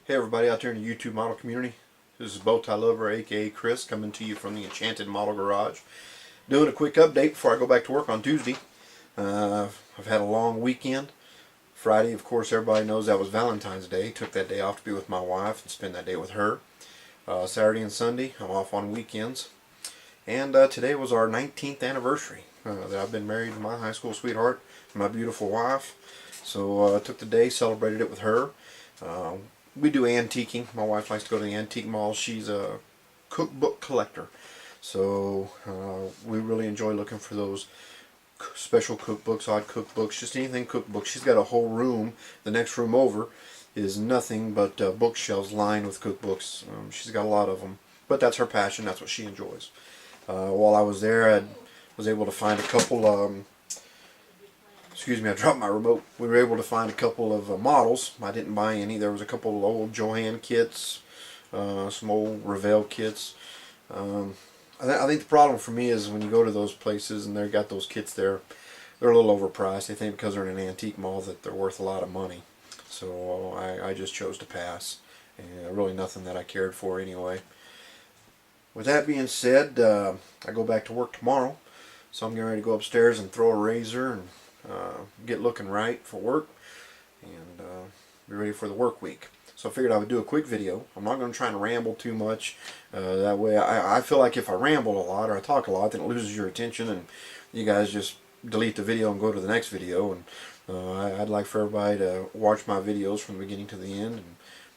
Hey everybody out there in the YouTube model community. This is Bowtie Lover aka Chris coming to you from the Enchanted Model Garage. Doing a quick update before I go back to work on Tuesday. I've had a long weekend. Friday, of course, everybody knows that was Valentine's Day. Took that day off to be with my wife and spend that day with her. Saturday and Sunday, I'm off on weekends. And today was our 19th anniversary that I've been married to my high school sweetheart, my beautiful wife. So I took the day, celebrated it with her. We do antiquing. My wife likes to go to the antique mall. She's a cookbook collector. So we really enjoy looking for those special cookbooks, odd cookbooks, just anything cookbooks. She's got a whole room. The next room over is nothing but bookshelves lined with cookbooks. She's got a lot of them. But that's her passion. That's what she enjoys. While I was there, I was able to find a couple... Excuse me, I dropped my remote. We were able to find a couple of models. I didn't buy any. There was a couple of old Joanne kits, some old Revell kits. I think the problem for me is when you go to those places and they've got those kits there, they're a little overpriced. They think because they're in an antique mall that they're worth a lot of money. So I just chose to pass. And really nothing that I cared for anyway. With that being said, I go back to work tomorrow. So I'm getting ready to go upstairs and throw a razor and get looking right for work and be ready for the work week. So I figured I would do a quick video. I'm not going to try and ramble too much. That way I feel like if I ramble a lot or I talk a lot, then it loses your attention and you guys just delete the video and go to the next video. And I'd like for everybody to watch my videos from the beginning to the end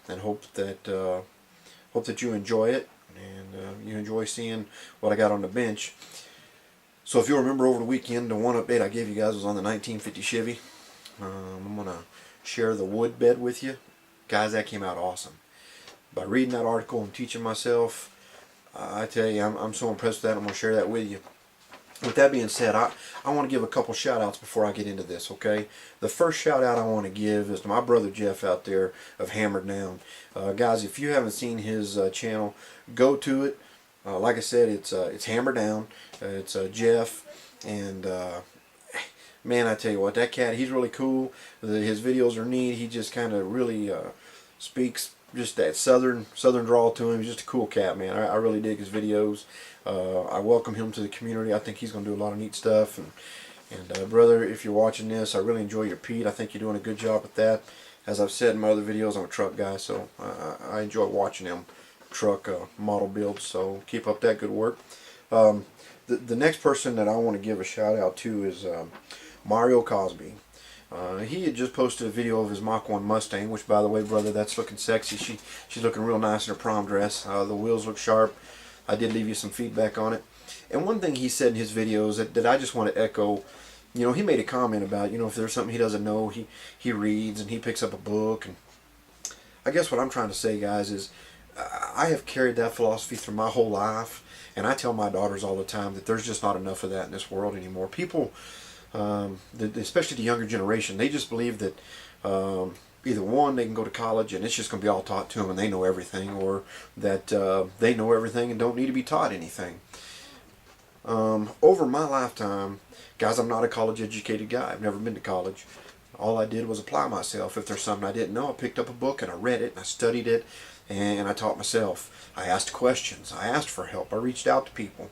and hope that you enjoy it and you enjoy seeing what I got on the bench. So if you'll remember over the weekend, the one update I gave you guys was on the 1950 Chevy. I'm going to share the wood bed with you. Guys, that came out awesome. By reading that article and teaching myself, I tell you, I'm so impressed with that. I'm going to share that with you. With that being said, I want to give a couple shout outs before I get into this, okay? The first shout out I want to give is to my brother Jeff out there of Hammered Down. Guys, if you haven't seen his channel, go to it. Like I said, it's Hammer Down. It's Jeff, and man, I tell you what, that cat, he's really cool. His videos are neat. He just kind of really speaks just that southern drawl to him. He's just a cool cat, man. I really dig his videos. I welcome him to the community. I think he's going to do a lot of neat stuff. And brother, if you're watching this, I really enjoy your Pete. I think you're doing a good job with that. As I've said in my other videos, I'm a truck guy, so I enjoy watching him truck model builds, so keep up that good work. The next person that I want to give a shout out to is Mario Cosby. He had just posted a video of his Mach 1 Mustang, which by the way, brother, that's looking sexy. She's looking real nice in her prom dress. The wheels look sharp. I did leave you some feedback on it. And one thing he said in his videos that I just want to echo, you know, he made a comment about, you know, if there's something he doesn't know, he reads and he picks up a book. And I guess what I'm trying to say, guys, is I have carried that philosophy through my whole life, and I tell my daughters all the time that there's just not enough of that in this world anymore. People, especially the younger generation, they just believe that either one, they can go to college and it's just going to be all taught to them and they know everything, or that they know everything and don't need to be taught anything. Over my lifetime, guys, I'm not a college educated guy. I've never been to college. All I did was apply myself. If there's something I didn't know, I picked up a book and I read it and I studied it. And I taught myself. I asked questions. I asked for help. I reached out to people.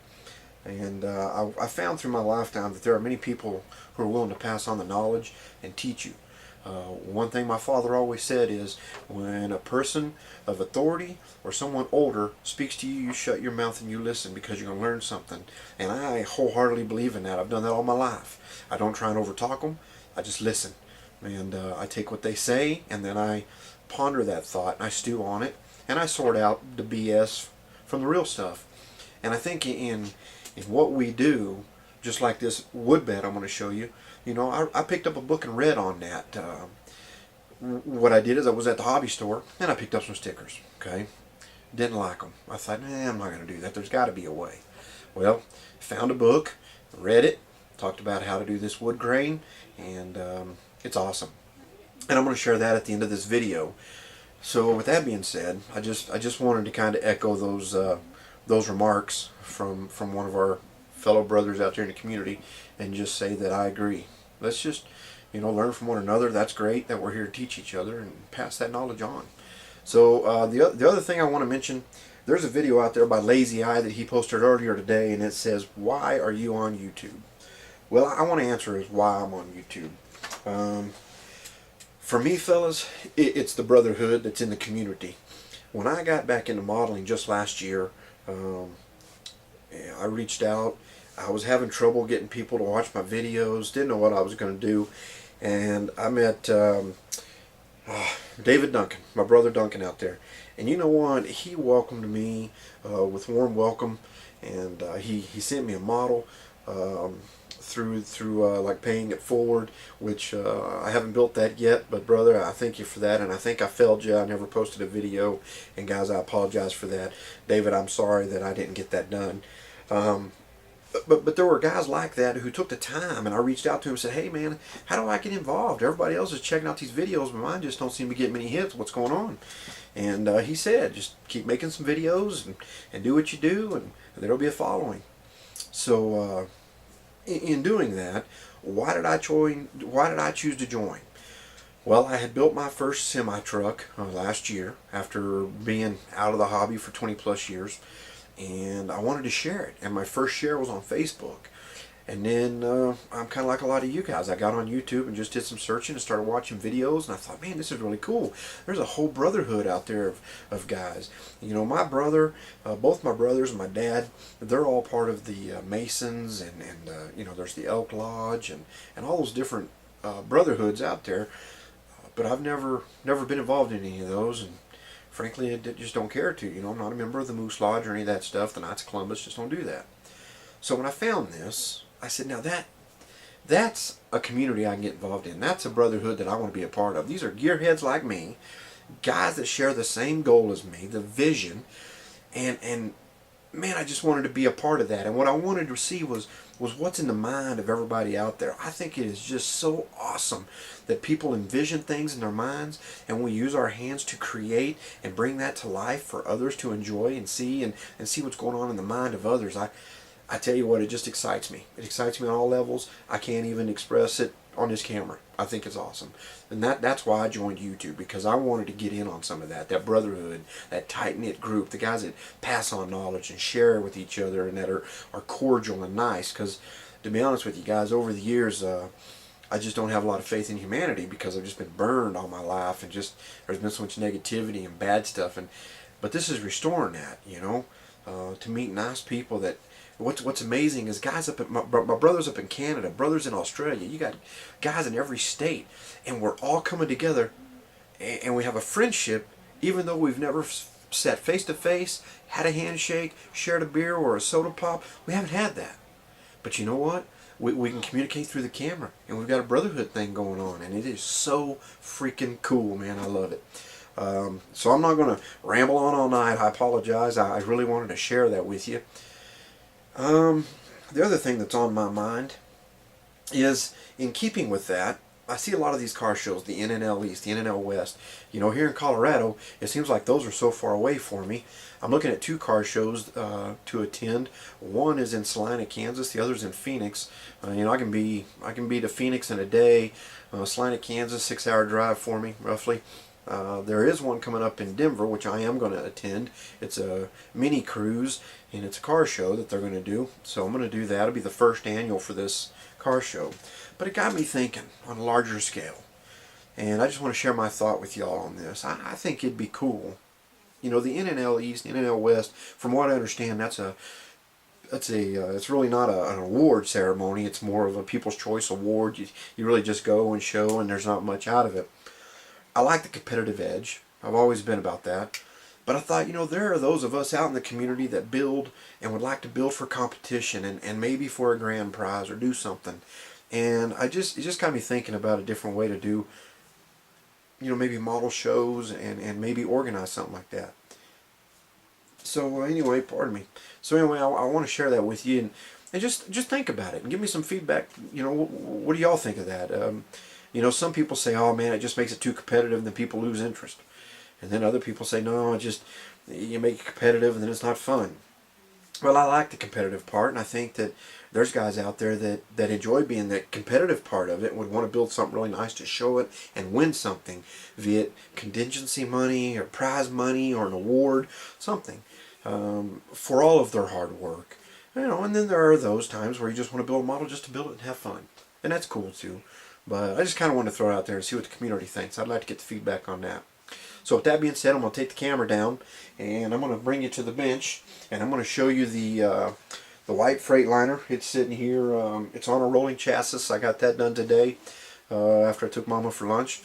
And I found through my lifetime that there are many people who are willing to pass on the knowledge and teach you. One thing my father always said is, when a person of authority or someone older speaks to you, you shut your mouth and you listen, because you're going to learn something. And I wholeheartedly believe in that. I've done that all my life. I don't try and overtalk them. I just listen. And I take what they say and then I ponder that thought and I stew on it. And I sort out the BS from the real stuff. And I think in what we do, just like this wood bed I'm going to show you, you know, I picked up a book and read on that. What I did is I was at the hobby store and I picked up some stickers. Okay, didn't like them. I thought, I'm not going to do that. There's got to be a way. Well, found a book, read it, talked about how to do this wood grain, and it's awesome. And I'm going to share that at the end of this video. So with that being said, I just wanted to kind of echo those remarks from one of our fellow brothers out there in the community, and just say that I agree. Let's just, you know, learn from one another. That's great that we're here to teach each other and pass that knowledge on. So the other thing I want to mention, there's a video out there by Lazy Eye that he posted earlier today, and it says, "Why are you on YouTube?" Well, I want to answer is why I'm on YouTube. For me, fellas, it's the brotherhood that's in the community. When I got back into modeling just last year, I reached out. I was having trouble getting people to watch my videos, didn't know what I was going to do, and I met David Duncan, my brother Duncan out there. And you know what? He welcomed me with warm welcome, and he sent me a model through like paying it forward, which I haven't built that yet. But brother, I thank you for that, and I think I failed you. I never posted a video, and guys, I apologize for that. David, I'm sorry that I didn't get that done. But there were guys like that who took the time, and I reached out to him and said, "Hey man, how do I get involved? Everybody else is checking out these videos, but mine just don't seem to get many hits. What's going on?" And he said, "Just keep making some videos and do what you do, and there'll be a following." So in doing that, why did I choose to join? Well, I had built my first semi truck last year after being out of the hobby for 20 plus years. And I wanted to share it, and my first share was on Facebook. And then I'm kind of like a lot of you guys. I got on YouTube and just did some searching and started watching videos, and I thought, man, this is really cool. There's a whole brotherhood out there of guys. You know, my brother, both my brothers and my dad, they're all part of the Masons, and you know, there's the Elk Lodge and all those different brotherhoods out there. But I've never been involved in any of those, and frankly, I just don't care to. You know, I'm not a member of the Moose Lodge or any of that stuff. The Knights of Columbus just don't do that. So when I found this, I said, now that's a community I can get involved in. That's a brotherhood that I want to be a part of. These are gearheads like me, guys that share the same goal as me, the vision, and man, I just wanted to be a part of that. And what I wanted to see was what's in the mind of everybody out there. I think it is just so awesome that people envision things in their minds, and we use our hands to create and bring that to life for others to enjoy and see, and see what's going on in the mind of others. I tell you what, it just excites me. It excites me on all levels. I can't even express it on this camera. I think it's awesome. And that's why I joined YouTube, because I wanted to get in on some of that brotherhood, that tight-knit group, the guys that pass on knowledge and share with each other, and that are cordial and nice. Because to be honest with you guys, over the years, I just don't have a lot of faith in humanity, because I've just been burned all my life, and just there's been so much negativity and bad stuff. But this is restoring that, you know, to meet nice people that. What's amazing is guys up at my brothers up in Canada, brothers in Australia. You got guys in every state, and we're all coming together, and we have a friendship, even though we've never sat face to face, had a handshake, shared a beer or a soda pop. We haven't had that. But you know what? We can communicate through the camera, and we've got a brotherhood thing going on, and it is so freaking cool, man. I love it. So I'm not going to ramble on all night. I apologize. I really wanted to share that with you. The other thing that's on my mind is, in keeping with that, I see a lot of these car shows, the NNL East, the NNL West. You know, here in Colorado, it seems like those are so far away for me. I'm looking at 2 car shows to attend. One is in Salina, Kansas. The other's in Phoenix. You know, I can be to Phoenix in a day. Salina, Kansas, 6-hour drive for me, roughly. There is one coming up in Denver, which I am going to attend. It's a mini cruise, and it's a car show that they're going to do. So I'm going to do that. It'll be the first annual for this car show. But it got me thinking on a larger scale. And I just want to share my thought with y'all on this. I think it'd be cool. You know, the NNL East, NNL West, from what I understand, it's really not an award ceremony. It's more of a People's Choice Award. You really just go and show, and there's not much out of it. I like the competitive edge. I've always been about that. But I thought, you know, there are those of us out in the community that build and would like to build for competition and maybe for a grand prize or do something. And it just got me thinking about a different way to do, you know, maybe model shows and maybe organize something like that. So anyway, pardon me. So anyway, I want to share that with you, and just think about it and give me some feedback. You know, what do y'all think of that? You know, some people say, oh man, it just makes it too competitive and then people lose interest. And then other people say, no, you make it competitive and then it's not fun. Well, I like the competitive part, and I think that there's guys out there that enjoy being the competitive part of it and would want to build something really nice to show it and win something, be it contingency money or prize money or an award, something, for all of their hard work. And then there are those times where you just want to build a model just to build it and have fun, and that's cool too. But I just kind of want to throw it out there and see what the community thinks. I'd like to get the feedback on that. So with that being said, I'm going to take the camera down and I'm going to bring you to the bench and I'm going to show you the white Freightliner. It's sitting here. It's on a rolling chassis. I got that done today after I took Mama for lunch.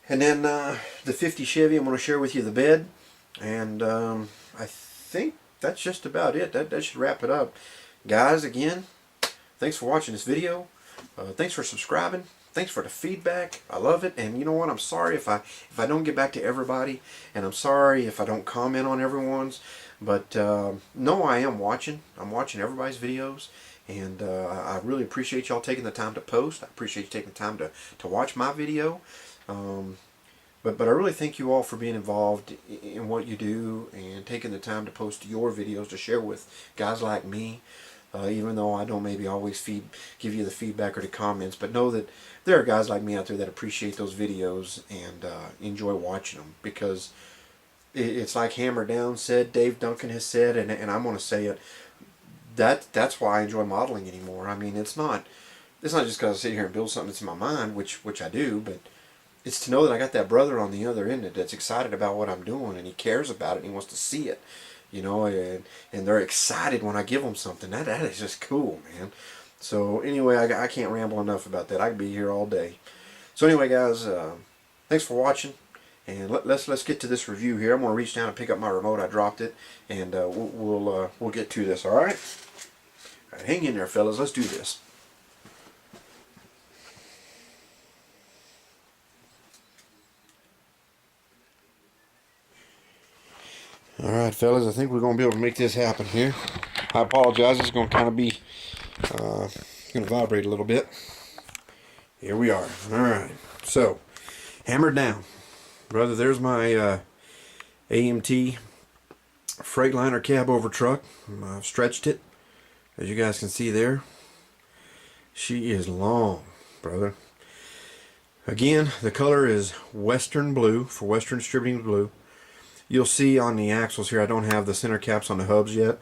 And then the 50 Chevy, I'm going to share with you the bed. And I think that's just about it. That should wrap it up. Guys, again, thanks for watching this video. Thanks for subscribing. Thanks for the feedback. I love it. And you know what? I'm sorry if I don't get back to everybody, and I'm sorry if I don't comment on everyone's. But no, I am watching. I'm watching everybody's videos, and I really appreciate y'all taking the time to post. I appreciate you taking the time to watch my video. But I really thank you all for being involved in what you do and taking the time to post your videos to share with guys like me. Even though I don't maybe always give you the feedback or the comments, but know that there are guys like me out there that appreciate those videos and enjoy watching them, because it's like Hammer Down said, Dave Duncan has said, and I'm going to say it, that's why I enjoy modeling anymore. I mean, it's not just because I sit here and build something that's in my mind, which I do, but it's to know that I got that brother on the other end that's excited about what I'm doing, and he cares about it and he wants to see it. And they're excited when I give them something. That is just cool, man. So anyway, I can't ramble enough about that. I could be here all day. So anyway, guys, thanks for watching, and let's get to this review here. I'm gonna reach down and pick up my remote. I dropped it, and we'll get to this. All right. All right, hang in there, fellas. Let's do this. Alright, fellas, I think we're going to be able to make this happen here. I apologize, it's going to kind of be, going to vibrate a little bit. Here we are. Alright, so, hammered down. Brother, there's my AMT Freightliner cab over truck. I've stretched it, as you guys can see there. She is long, brother. Again, the color is Western Blue, for Western Distributing Blue. You'll see on the axles here, I don't have the center caps on the hubs yet.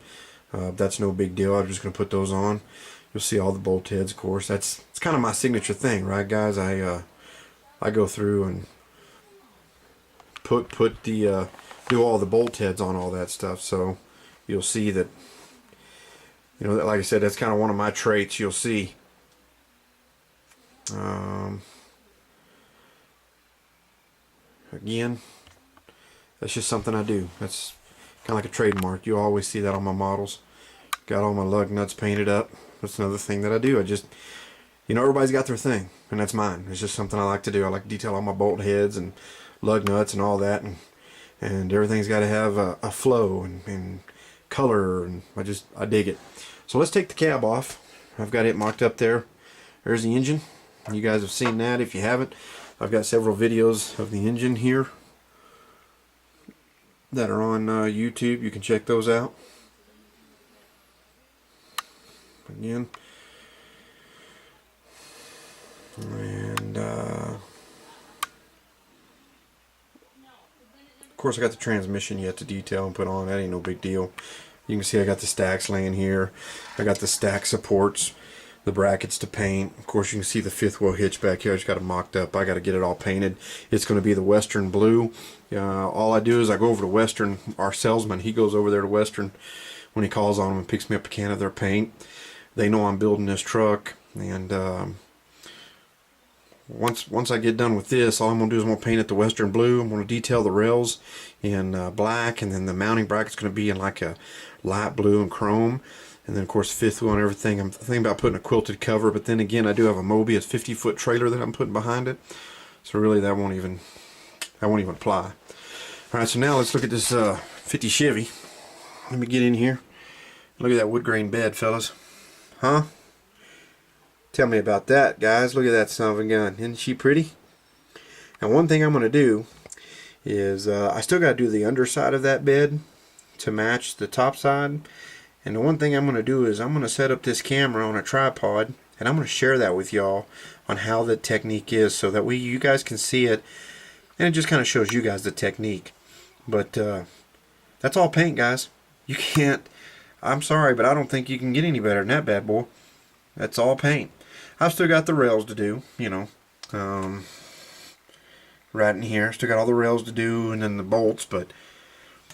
That's no big deal. I'm just going to put those on. You'll see all the bolt heads, of course. It's kind of my signature thing, right, guys? I go through and put the do all the bolt heads on all that stuff. So you'll see that, like I said, that's kind of one of my traits. You'll see. Again, that's just something I do. That's kind of like a trademark. You always see that on my models. Got all my lug nuts painted up. That's another thing that I do. I just, everybody's got their thing, and that's mine. It's just something I like to do. I like to detail all my bolt heads and lug nuts and all that, and everything's got to have a flow and color, and I dig it. So let's take the cab off. I've got it mocked up there. There's the engine. You guys have seen that. If you haven't, I've got several videos of the engine here that are on YouTube. You can check those out. Again. And of course I got the transmission yet to detail and put on. That ain't no big deal. You can see I got the stacks laying here. I got the stack supports, the brackets to paint. Of course you can see the fifth wheel hitch back here. I just got it mocked up. I got to get it all painted. It's going to be the Western Blue. All I do is I go over to Western. Our salesman, he goes over there to Western when he calls on them and picks me up a can of their paint. They know I'm building this truck, and once I get done with this, all I'm going to do is I'm going to paint it the Western Blue. I'm going to detail the rails in black, and then the mounting bracket's going to be in like a light blue and chrome. And then of course fifth wheel and everything. I'm thinking about putting a quilted cover, but then again I do have a Mobius 50-foot trailer that I'm putting behind it. So really that won't even apply. Alright, so now let's look at this 50 Chevy. Let me get in here. Look at that wood grain bed, fellas. Huh? Tell me about that, guys. Look at that son of a gun. Isn't she pretty? Now one thing I'm going to do is I still got to do the underside of that bed to match the top side. And the one thing I'm going to do is I'm going to set up this camera on a tripod, and I'm going to share that with y'all on how the technique is, so that you guys can see it, and it just kind of shows you guys the technique. But that's all paint, guys. You can't, I'm sorry, but I don't think you can get any better than that bad boy. That's all paint. I've still got the rails to do, you know, right in here. Still got all the rails to do, and then the bolts, but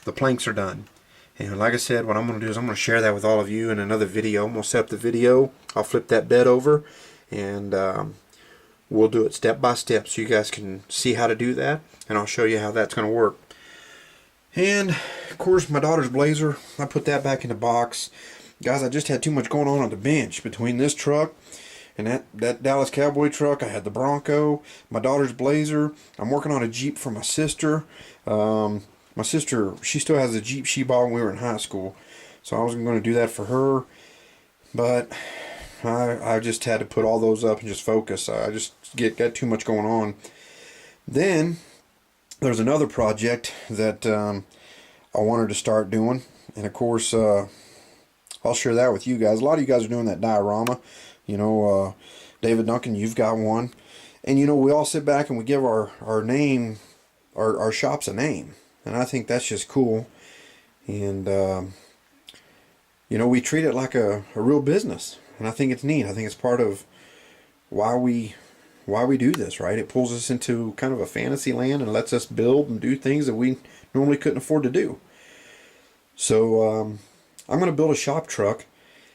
the planks are done. And like I said, what I'm going to do is I'm going to share that with all of you in another video. I'm going to set up the video. I'll flip that bed over, and we'll do it step by step so you guys can see how to do that, and I'll show you how that's going to work. And of course, my daughter's Blazer, I put that back in the box. Guys, I just had too much going on the bench between this truck and that Dallas Cowboy truck. I had the Bronco, my daughter's Blazer. I'm working on a Jeep for my sister. My sister, she still has a Jeep she bought when we were in high school, so I was going to do that for her, but I just had to put all those up and just focus. I just got too much going on. Then there's another project that I wanted to start doing, and of course I'll share that with you guys. A lot of you guys are doing that diorama. You know, David Duncan, you've got one, and you know, we all sit back and we give our name, our shops a name. And I think that's just cool. And, you know, we treat it like a real business. And I think it's neat. I think it's part of why we do this, right? It pulls us into kind of a fantasy land and lets us build and do things that we normally couldn't afford to do. So, I'm going to build a shop truck.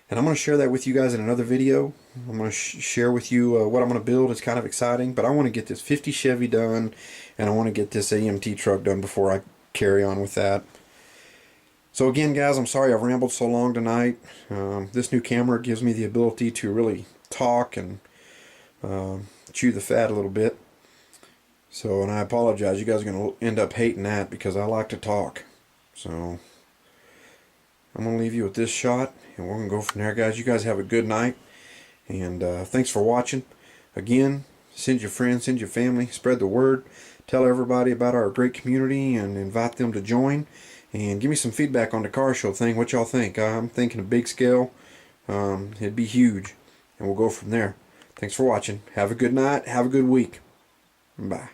And I'm going to share that with you guys in another video. I'm going to share with you what I'm going to build. It's kind of exciting. But I want to get this 50 Chevy done. And I want to get this AMT truck done before I carry on with that. So again, guys, I'm sorry I've rambled so long tonight. This new camera gives me the ability to really talk and chew the fat a little bit. So, and I apologize. You guys are going to end up hating that because I like to talk. So I'm going to leave you with this shot, and we're going to go from there, guys. You guys have a good night, and thanks for watching. Again, send your friends, send your family, spread the word. Tell everybody about our great community and invite them to join. And give me some feedback on the car show thing. What y'all think? I'm thinking a big scale. It'd be huge. And we'll go from there. Thanks for watching. Have a good night. Have a good week. Bye.